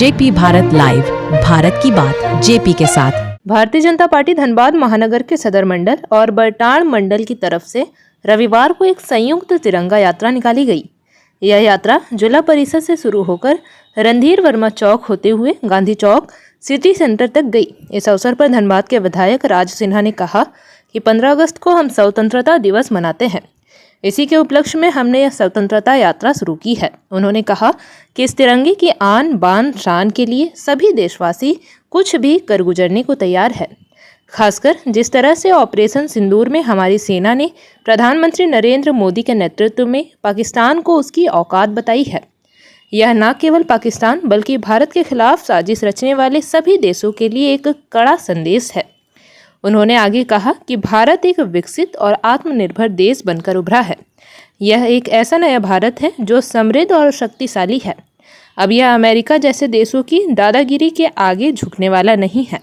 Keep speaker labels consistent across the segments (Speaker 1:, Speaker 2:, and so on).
Speaker 1: JP Bharat live, Bharat की बात JP के साथ।
Speaker 2: भारतीय जनता पार्टी धनबाद महानगर के सदर मंडल और बरटाण मंडल की तरफ से रविवार को एक संयुक्त तिरंगा यात्रा निकाली गई। यह यात्रा जिला परिषद से शुरू होकर रणधीर वर्मा चौक होते हुए गांधी चौक सिटी सेंटर तक गई। इस अवसर पर धनबाद के विधायक राज सिन्हा ने कहा कि 15 अगस्त को हम स्वतंत्रता दिवस मनाते हैं। इसी के उपलक्ष्य में हमने यह स्वतंत्रता यात्रा शुरू की है। उन्होंने कहा कि इस तिरंगे की आन बान शान के लिए सभी देशवासी कुछ भी कर गुजरने को तैयार है। खासकर जिस तरह से ऑपरेशन सिंदूर में हमारी सेना ने प्रधानमंत्री नरेंद्र मोदी के नेतृत्व में पाकिस्तान को उसकी औकात बताई है। यह न केवल पाकिस्तान बल्कि भारत के खिलाफ साजिश रचने वाले सभी देशों के लिए एक कड़ा संदेश है। उन्होंने आगे कहा कि भारत एक विकसित और आत्मनिर्भर देश बनकर उभरा है। यह एक ऐसा नया भारत है जो समृद्ध और शक्तिशाली है। अब यह अमेरिका जैसे देशों की दादागिरी के आगे झुकने वाला नहीं है,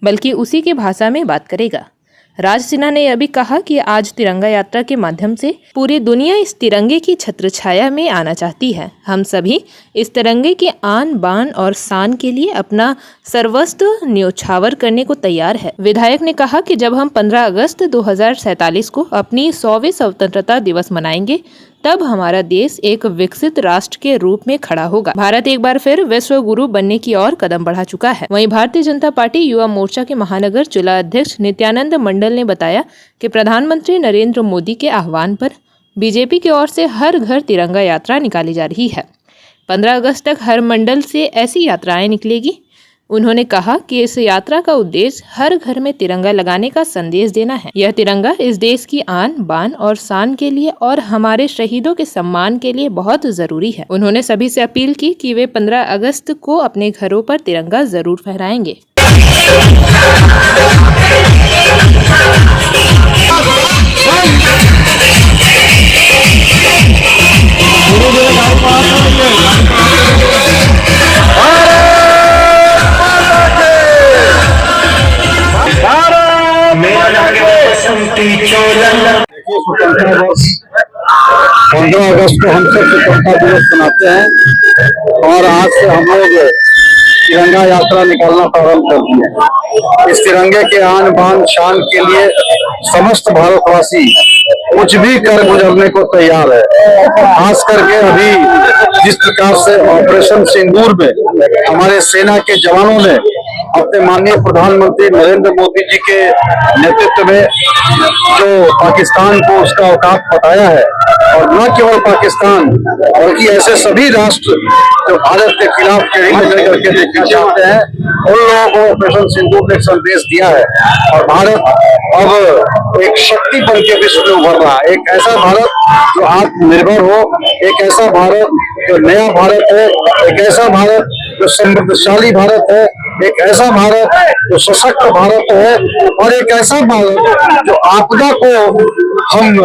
Speaker 2: बल्कि उसी की भाषा में बात करेगा। राज सिन्हा ने यह भी कहा कि आज तिरंगा यात्रा के माध्यम से पूरी दुनिया इस तिरंगे की छत्रछाया में आना चाहती है। हम सभी इस तिरंगे के आन बान और शान के लिए अपना सर्वस्व न्योछावर करने को तैयार है। विधायक ने कहा कि जब हम 15 अगस्त 2047 को अपनी 100वें स्वतंत्रता दिवस मनाएंगे, तब हमारा देश एक विकसित राष्ट्र के रूप में खड़ा होगा। भारत एक बार फिर विश्व गुरु बनने की ओर कदम बढ़ा चुका है। वहीं भारतीय जनता पार्टी युवा मोर्चा के महानगर जिला अध्यक्ष नित्यानंद मंडल ने बताया कि प्रधानमंत्री नरेंद्र मोदी के आह्वान पर बीजेपी की ओर से हर घर तिरंगा यात्रा निकाली जा रही है। 15 अगस्त तक हर मंडल से ऐसी यात्राएं निकलेगी। उन्होंने कहा कि इस यात्रा का उद्देश्य हर घर में तिरंगा लगाने का संदेश देना है। यह तिरंगा इस देश की आन बान और शान के लिए और हमारे शहीदों के सम्मान के लिए बहुत जरूरी है। उन्होंने सभी से अपील की कि वे 15 अगस्त को अपने घरों पर तिरंगा जरूर फहराएंगे।
Speaker 3: स्वतंत्रता दिवस 15 अगस्त को हम सब स्वतंत्रता दिवस मनाते हैं और आज से हम लोग तिरंगा यात्रा निकालना प्रारंभ कर दिए। इस तिरंगे के आन बान शान के लिए समस्त भारतवासी कुछ भी कर गुजरने को तैयार है। खास करके अभी जिस प्रकार से ऑपरेशन सिंदूर में हमारे सेना के जवानों ने अपने माननीय प्रधानमंत्री नरेंद्र मोदी जी के नेतृत्व में जो पाकिस्तान को उसका औकात बताया है, और न केवल पाकिस्तान बल्कि ऐसे सभी राष्ट्र जो भारत के खिलाफ करके देखना चाहते हैं, उन लोगों को ऑपरेशन सिंदूर ने एक संदेश दिया है। और भारत अब एक शक्ति बन के विश्व में उभर रहा है। एक ऐसा भारत जो आत्मनिर्भर हो, एक ऐसा भारत जो नया भारत है, एक ऐसा भारत जो समृद्धशाली भारत है, एक ऐसा भारत जो सशक्त भारत है, और एक ऐसा भारत जो आपदा को हम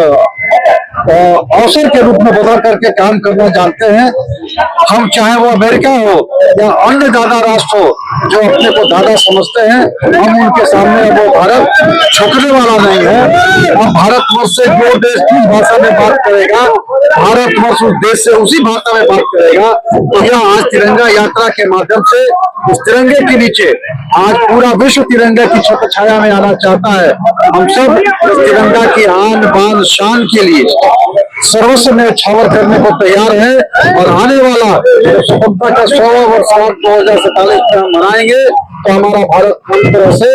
Speaker 3: अवसर के रूप में बदल करके काम करना जानते हैं। हम चाहे वो अमेरिका हो या अन्य दादा राष्ट्र हो जो अपने को दादा समझते हैं, हम उनके सामने वो भारत झुकने वाला नहीं है। और भारतवर्ष से जो देश जिस भाषा में बात करेगा, भारतवर्ष उस देश से उसी भाषा में बात करेगा। तो यह आज तिरंगा यात्रा के माध्यम से इस तिरंगे के नीचे आज पूरा विश्व तिरंगे की छत्र छाया में आना चाहता है। हम सब इस तिरंगा की आन बान शान के लिए सर्वस्व में छावर करने को तैयार है। और आने वाला स्वतंत्रता का 100वां वर्ष 2047 में हम मनाएंगे, तो हमारा भारत पूरी तरह से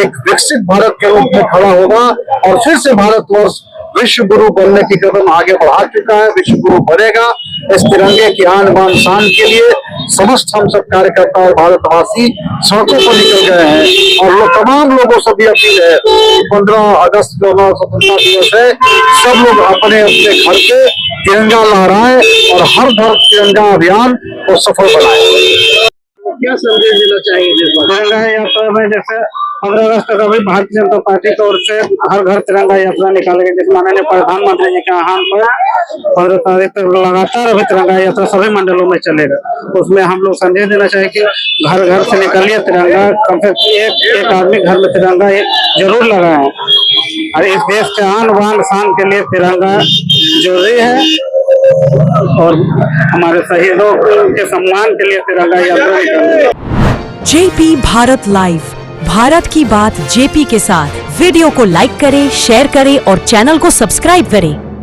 Speaker 3: एक विकसित भारत के रूप में खड़ा होगा और फिर से भारतवर्ष विश्व गुरु बनने की कदम आगे बढ़ा चुका है, विश्व गुरु बनेगा। इस तिरंगे की आन बान शान के लिए समस्त हम सब कार्यकर्ता और भारतवासी सड़कों पर निकल गए हैं। और तमाम लोगों से भी अपील है, 15 अगस्त को स्वतंत्रता दिवस है, सब लोग अपने अपने घर पे तिरंगा लहराएं और हर घर तिरंगा अभियान को सफल बनाएं। क्या संदेश देना चाहिए तिरंगा यात्रा में? जैसे 15 अगस्त तक अभी भारतीय जनता पार्टी की ओर से हर घर तिरंगा यात्रा निकालेंगे, जिस माननीय प्रधानमंत्री जी के आह्वान पर 15 तारीख तक लगातार अभी तिरंगा यात्रा सभी मंडलों में चलेगा। उसमें हम लोग संदेश देना चाहिए कि घर घर से निकलिए, तिरंगा कम से कम एक आदमी घर में तिरंगा जरूर लगाएं। और इस देश के आन बान शान के लिए तिरंगा जरूरी है। और हमारे शहीदों के सम्मान के लिए तिरंगा यात्रा निकाली।
Speaker 1: जेपी भारत लाइव, भारत की बात जेपी के साथ। वीडियो को लाइक करें, शेयर करें और चैनल को सब्सक्राइब करें।